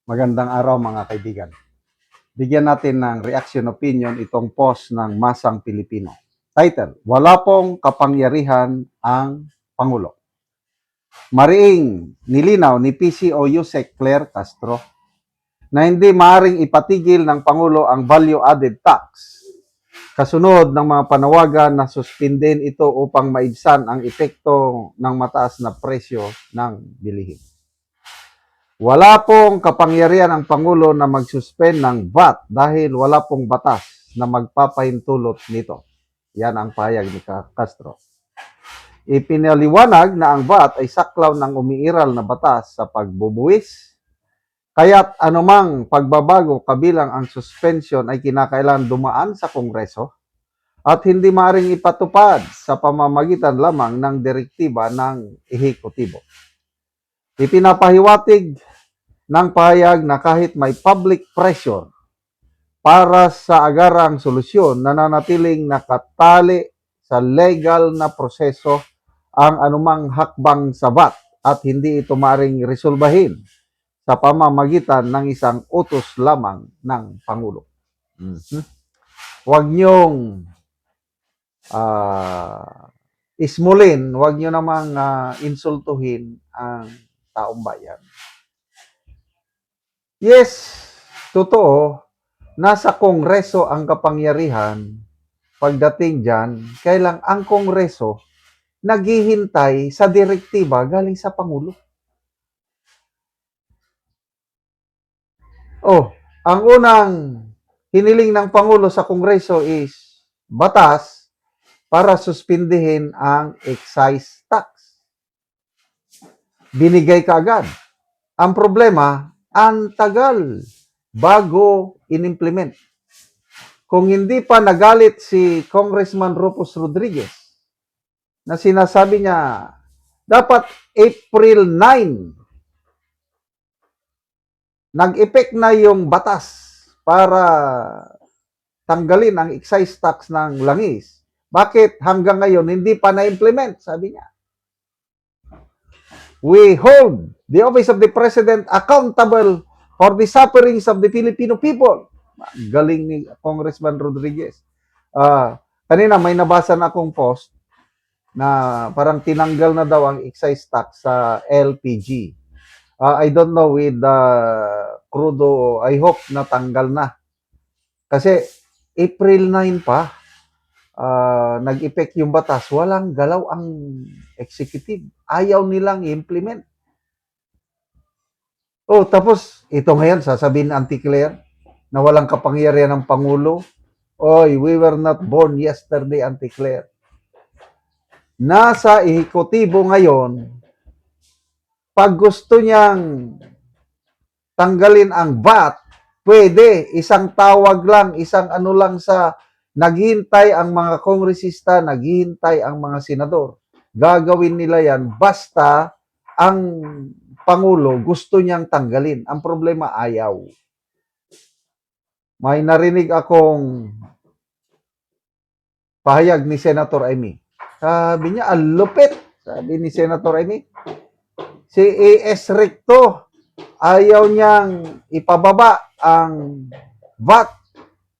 Magandang araw mga kaibigan. Bigyan natin ng reaction opinion itong post ng Masang Pilipino. Title, Wala pong kapangyarihan ang Pangulo. Mariing nilinaw ni PCO Yusek Claire Castro na hindi maaring ipatigil ng Pangulo ang value-added tax. Kasunod ng mga panawagan na suspindin ito upang maibsan ang epekto ng mataas na presyo ng bilihin. Wala pong kapangyarihan ang Pangulo na mag-suspend ng VAT dahil wala pong batas na magpapahintulot nito. Yan ang pahayag ni Castro. Ipinaliwanag na ang VAT ay saklaw ng umiiral na batas sa pagbubuwis, kaya't anumang pagbabago kabilang ang suspension ay kinakailangan dumaan sa Kongreso at hindi maaaring ipatupad sa pamamagitan lamang ng direktiba ng ehekutibo. Ipinapahiwatig ng pahayag na kahit may public pressure para sa agarang solusyon, nananatiling nakatali sa legal na proseso ang anumang hakbang sa VAT at hindi ito maaaring resolbahin sa pamamagitan ng isang utos lamang ng Pangulo. Huwag niyong ismulin, huwag niyo namang insultuhin ang taong bayan. Yes, totoo, nasa Kongreso ang kapangyarihan. Pagdating dyan, kailang ang Kongreso naghihintay sa direktiba galing sa Pangulo. Ang unang hiniling ng Pangulo sa Kongreso is batas para suspindihin ang excise tax. Binigay kaagad. Ang problema, ang tagal bago in-implement. Kung hindi pa nagalit si Congressman Rufus Rodriguez na sinasabi niya, dapat April 9, nag-effect na yung batas para tanggalin ang excise tax ng langis. Bakit hanggang ngayon hindi pa na-implement? Sabi niya. We hold the office of the President accountable for the sufferings of the Filipino people. Galing ni Congressman Rodriguez. Kanina may nabasa na akong post na parang tinanggal na daw ang excise tax sa LPG. I don't know with the crudo, I hope natanggal na. Kasi April 9 pa, nag-effect yung batas, walang galaw ang executive. Ayaw nilang i-implement. Tapos, ito ngayon, sasabihin ng Auntie Claire, na walang kapangyarihan ng Pangulo. We were not born yesterday, Auntie Claire. Nasa ehekutibo ngayon, pag gusto niyang tanggalin ang VAT, pwede, isang tawag lang, isang ano lang sa naghihintay ang mga kongresista, naghihintay ang mga senador. Gagawin nila yan basta ang Pangulo gusto niyang tanggalin. Ang problema, ayaw. May narinig akong pahayag ni Senator Amy. Sabi niya, lupit. Sabi ni Senator Amy, si A.S. Recto, ayaw niyang ipababa ang VAT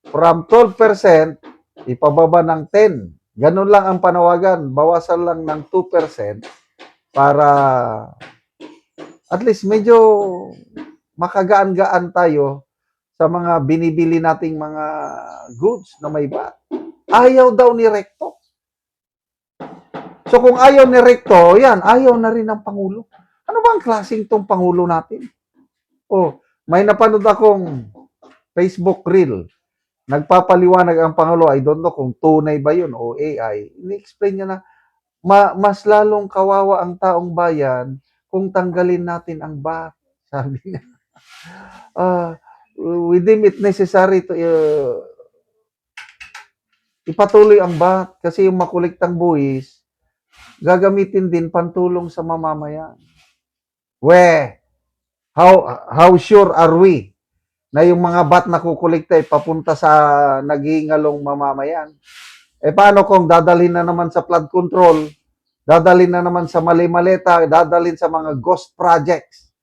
from 12%, ipababa ng 10%. Ganun lang ang panawagan. Bawasan lang ng 2% para at least medyo makagaan-gaan tayo sa mga binibili nating mga goods na may VAT. Ayaw daw ni Recto. So kung ayaw ni Recto, yan, ayaw na rin ng Pangulo. Ano ba ang klaseng tong Pangulo natin? May napanood akong Facebook reel. Nagpapaliwanag ang Pangulo, I don't know kung tunay ba yun o AI. Ini-explain niya na mas lalong kawawa ang taong bayan kung tanggalin natin ang VAT. Sabi niya. We deem it necessary to ipatuloy ang VAT kasi yung makuliktang buwis gagamitin din pantulong sa mamamayan. How sure are we na yung mga VAT na kukulikta ay papunta sa naghihingalong mamamayan? Paano kung dadalhin na naman sa flood control, dadalhin na naman sa mali-maleta, dadalhin sa mga ghost projects?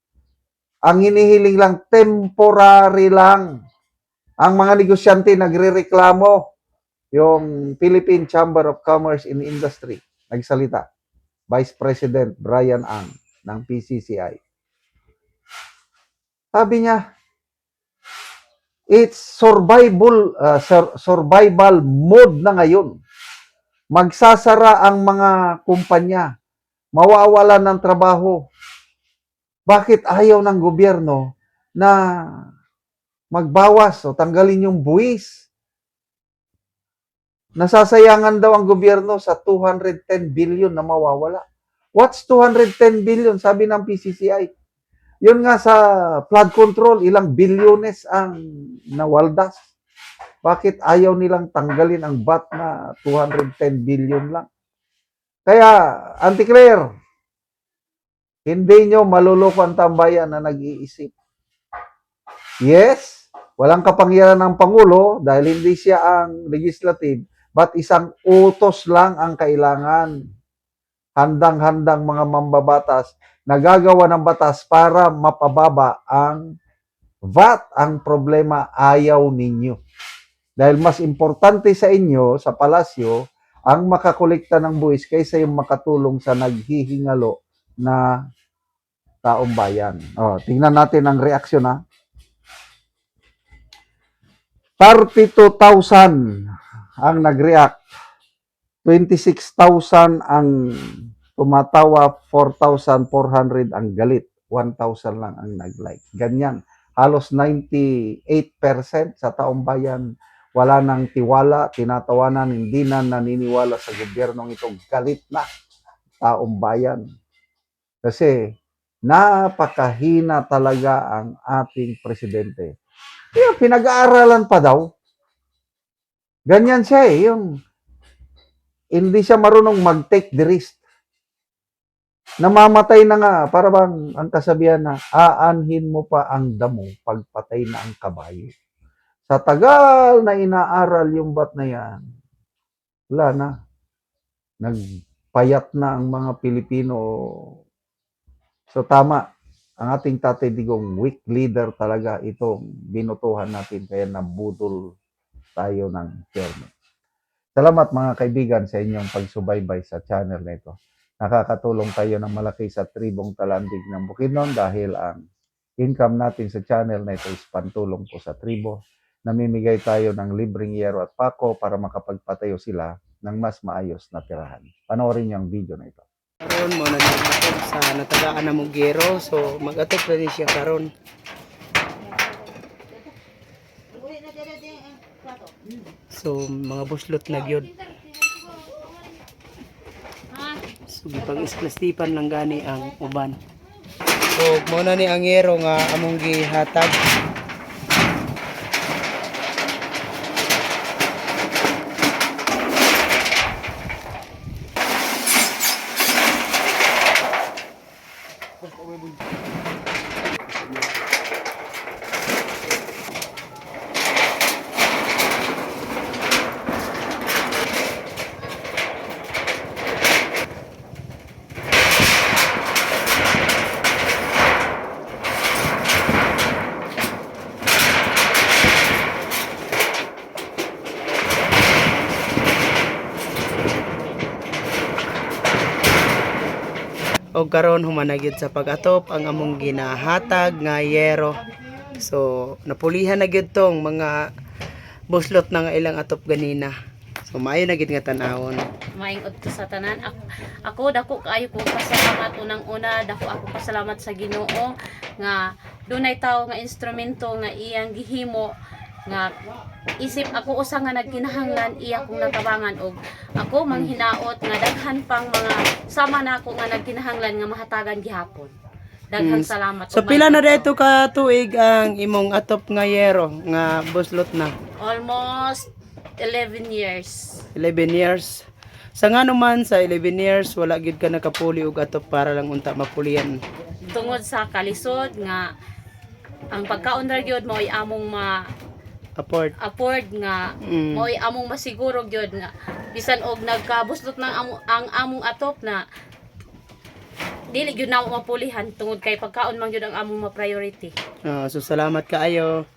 Ang hinihiling lang, temporary lang. Ang mga negosyante nagrereklamo. Yung Philippine Chamber of Commerce and Industry, nagsalita. Vice President Brian Ang ng PCCI. Sabi niya, it's survival mode na ngayon. Magsasara ang mga kumpanya. Mawawalan ng trabaho. Bakit ayaw ng gobyerno na magbawas o tanggalin yung buwis? Nasasayangan daw ang gobyerno sa 210 billion na mawawala. What's 210 billion? Sabi ng PCCI. Yun nga sa flood control, ilang bilyones ang nawaldas. Bakit ayaw nilang tanggalin ang VAT na 210 billion lang? Kaya, Auntie Claire, hindi nyo maluloko ang tambayan na nag-iisip. Yes, walang kapangyarihan ng Pangulo dahil hindi siya ang legislative, but isang utos lang ang kailangan. Handang-handang mga mambabatas na gagawa ng batas para mapababa ang VAT. Ang problema, ayaw ninyo. Dahil mas importante sa inyo, sa palasyo, ang makakolekta ng buwis kaysa yung makatulong sa naghihingalo na taong bayan. Tingnan natin ang reaksyon ha. 32,000 ang nag-react. 26,000 ang tumatawa, 4,400 ang galit, 1,000 lang ang nag-like. Ganyan. Halos 98% sa taong bayan wala nang tiwala, tinatawanan, hindi na naniniwala sa gobyernong itong galit na taong bayan. Kasi napakahina talaga ang ating presidente. Yung pinag-aaralan pa daw. Ganyan siya yung hindi siya marunong mag-take the risk. Namamatay na nga, para bang ang kasabihan na, aanhin mo pa ang damo pagpatay na ang kabayo. Sa tagal na inaaral yung bat na yan, wala na. Nagpayat na ang mga Pilipino. So tama, ang ating Tatay Digong, weak leader talaga itong binutuhan natin, kaya nabudol tayo ng chairman. Salamat mga kaibigan sa inyong pagsubaybay sa channel na ito. Nakakatulong tayo ng malaki sa tribong Talandig ng Bukidnon dahil ang income natin sa channel na ito is pantulong po sa tribo. Namimigay tayo ng libreng yero at pako para makapagpatayo sila ng mas maayos na tirahan. Panoorin niyo ang video na ito. Karon mo na nag-atop sa natagaan na Mugero, so mag-atop na din siya karon. So mga buslot na gyud. So pag-isplastipan lang gani ang uban. So mo na ni ang yero nga among gihatag. O karon humanagyud sa pag-atop ang among ginahatag nga yero. So napulihan na gyud tong mga buslot na nga ilang atop ganina. So maayo na gyud nga tan-awon. Maingod ko sa tanan. Ako dako kaayo ko pasalamat unang-una, dako ako pasalamat sa Ginoo nga dunay tawo nga instrumento nga iyang gihimo nga isip ako usa nga nagkinahanglan iya kong natabangan og ako manghinaot nga daghan pang mga sama na ako nga nagkinahanglan nga mahatagan gihapon. Daghang salamat. So pila na dito ka tuig ang imong atop nga yero nga buslot na? Almost 11 years. 11 years. Sa nga naman sa 11 years wala gid ka nakapuli og atop para lang unta mapulian. Tungod sa kalisod nga ang pagkaon ra gyud mo'y among afford nga mo'y among masiguro gyud nga bisan og nagkabuslot ng ang among atop na dili gyud na mo mapulihan tungod kay pagkaon man gyud ang among ma-priority. So salamat kaayo.